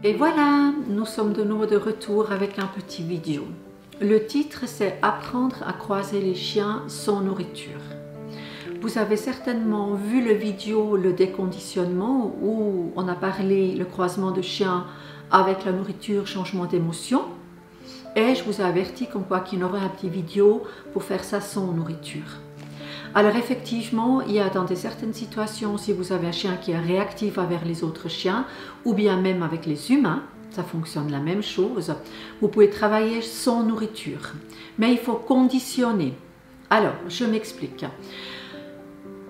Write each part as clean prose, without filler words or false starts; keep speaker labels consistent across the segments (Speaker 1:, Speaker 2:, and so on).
Speaker 1: Et voilà, nous sommes de nouveau de retour avec un petit vidéo. Le titre c'est Apprendre à croiser les chiens sans nourriture. Vous avez certainement vu le vidéo Le déconditionnement où on a parlé le croisement de chiens avec la nourriture, changement d'émotion. Et je vous ai averti comme quoi qu'il y aurait un petit vidéo pour faire ça sans nourriture. Alors effectivement, il y a dans certaines situations, si vous avez un chien qui est réactif envers les autres chiens, ou bien même avec les humains, ça fonctionne la même chose, vous pouvez travailler sans nourriture. Mais il faut conditionner. Alors, je m'explique.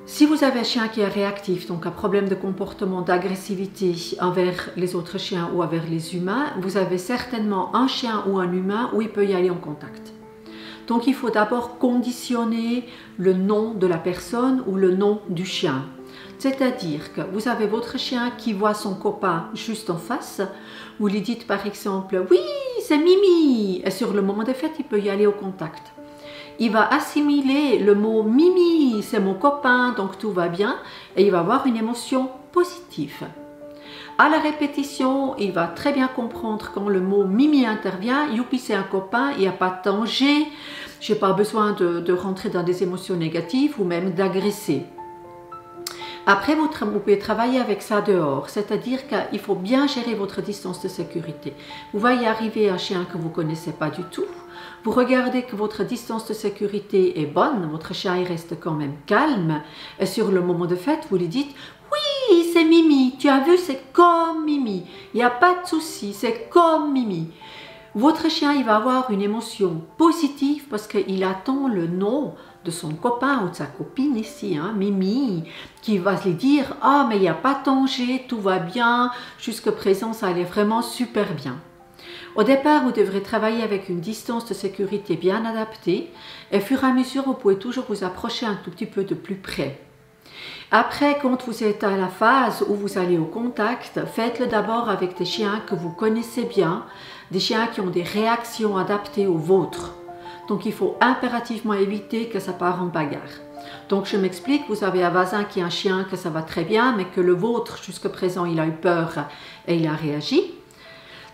Speaker 1: Si vous avez un chien qui est réactif, donc un problème de comportement, d'agressivité envers les autres chiens ou envers les humains, vous avez certainement un chien ou un humain où il peut y aller en contact. Donc il faut d'abord conditionner le nom de la personne ou le nom du chien. C'est-à-dire que vous avez votre chien qui voit son copain juste en face, vous lui dites par exemple « Oui, c'est Mimi !» et sur le moment des fêtes, il peut y aller au contact. Il va assimiler le mot « Mimi », c'est mon copain, donc tout va bien, et il va avoir une émotion positive. À la répétition, il va très bien comprendre quand le mot Mimi intervient, youpi c'est un copain, il n'y a pas de danger, je n'ai pas besoin de rentrer dans des émotions négatives ou même d'agresser. Après, vous pouvez travailler avec ça dehors, c'est-à-dire qu'il faut bien gérer votre distance de sécurité. Vous voyez arriver un chien que vous ne connaissez pas du tout, vous regardez que votre distance de sécurité est bonne, votre chien il reste quand même calme, et sur le moment de fête, vous lui dites « Oui, c'est Mimi, tu as vu, c'est comme Mimi, il n'y a pas de souci, c'est comme Mimi ». Votre chien il va avoir une émotion positive parce qu'il attend le nom de son copain ou de sa copine ici, hein, Mimi, qui va lui dire « Ah, mais il n'y a pas de danger, tout va bien, jusque présent ça allait vraiment super bien ». Au départ, vous devrez travailler avec une distance de sécurité bien adaptée et au fur et à mesure, vous pouvez toujours vous approcher un tout petit peu de plus près. Après, quand vous êtes à la phase où vous allez au contact, faites-le d'abord avec des chiens que vous connaissez bien, des chiens qui ont des réactions adaptées aux vôtres. Donc, il faut impérativement éviter que ça parte en bagarre. Donc, je m'explique, vous avez un voisin qui a un chien que ça va très bien, mais que le vôtre, jusqu'à présent, il a eu peur et il a réagi.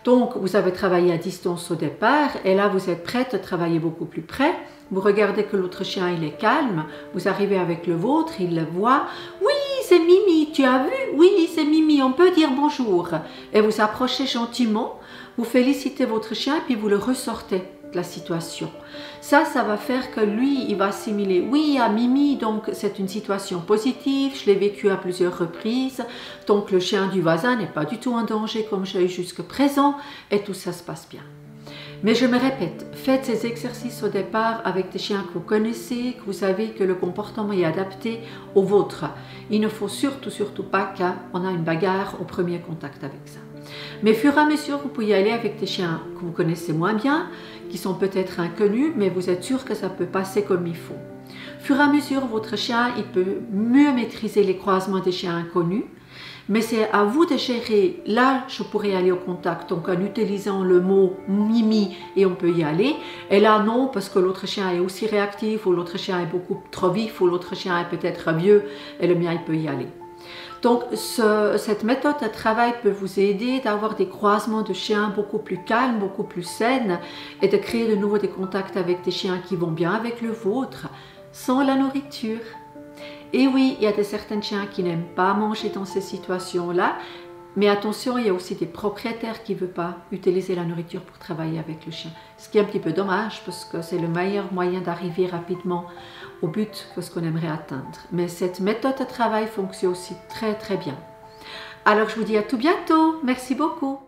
Speaker 1: Donc, vous avez travaillé à distance au départ et là, vous êtes prête à travailler beaucoup plus près. Vous regardez que l'autre chien, il est calme. Vous arrivez avec le vôtre, il le voit. « Oui, c'est Mimi, tu as vu? Oui, c'est Mimi, on peut dire bonjour. » Et vous approchez gentiment, vous félicitez votre chien et puis vous le ressortez de la situation. Ça va faire que lui, il va assimiler, oui, à Mimi, donc c'est une situation positive, je l'ai vécu à plusieurs reprises, donc le chien du voisin n'est pas du tout en danger comme j'ai eu jusqu'à présent, et tout ça se passe bien. Mais je me répète, faites ces exercices au départ avec des chiens que vous connaissez, que vous savez que le comportement est adapté au vôtre. Il ne faut surtout pas qu'on ait une bagarre au premier contact avec ça. Mais au fur et à mesure, vous pouvez y aller avec des chiens que vous connaissez moins bien, qui sont peut-être inconnus, mais vous êtes sûr que ça peut passer comme il faut. Au fur et à mesure, votre chien il peut mieux maîtriser les croisements des chiens inconnus, mais c'est à vous de gérer. Là, je pourrais aller au contact, donc en utilisant le mot « Mimi » et on peut y aller. Et là, non, parce que l'autre chien est aussi réactif, ou l'autre chien est beaucoup trop vif, ou l'autre chien est peut-être vieux, et le mien, il peut y aller. Donc, cette méthode de travail peut vous aider d'avoir des croisements de chiens beaucoup plus calmes, beaucoup plus saines et de créer de nouveau des contacts avec des chiens qui vont bien avec le vôtre, sans la nourriture. Et oui, il y a certains chiens qui n'aiment pas manger dans ces situations-là, mais attention, il y a aussi des propriétaires qui ne veulent pas utiliser la nourriture pour travailler avec le chien. Ce qui est un petit peu dommage parce que c'est le meilleur moyen d'arriver rapidement au but que ce qu'on aimerait atteindre. Mais cette méthode de travail fonctionne aussi très bien. Alors je vous dis à tout bientôt. Merci beaucoup.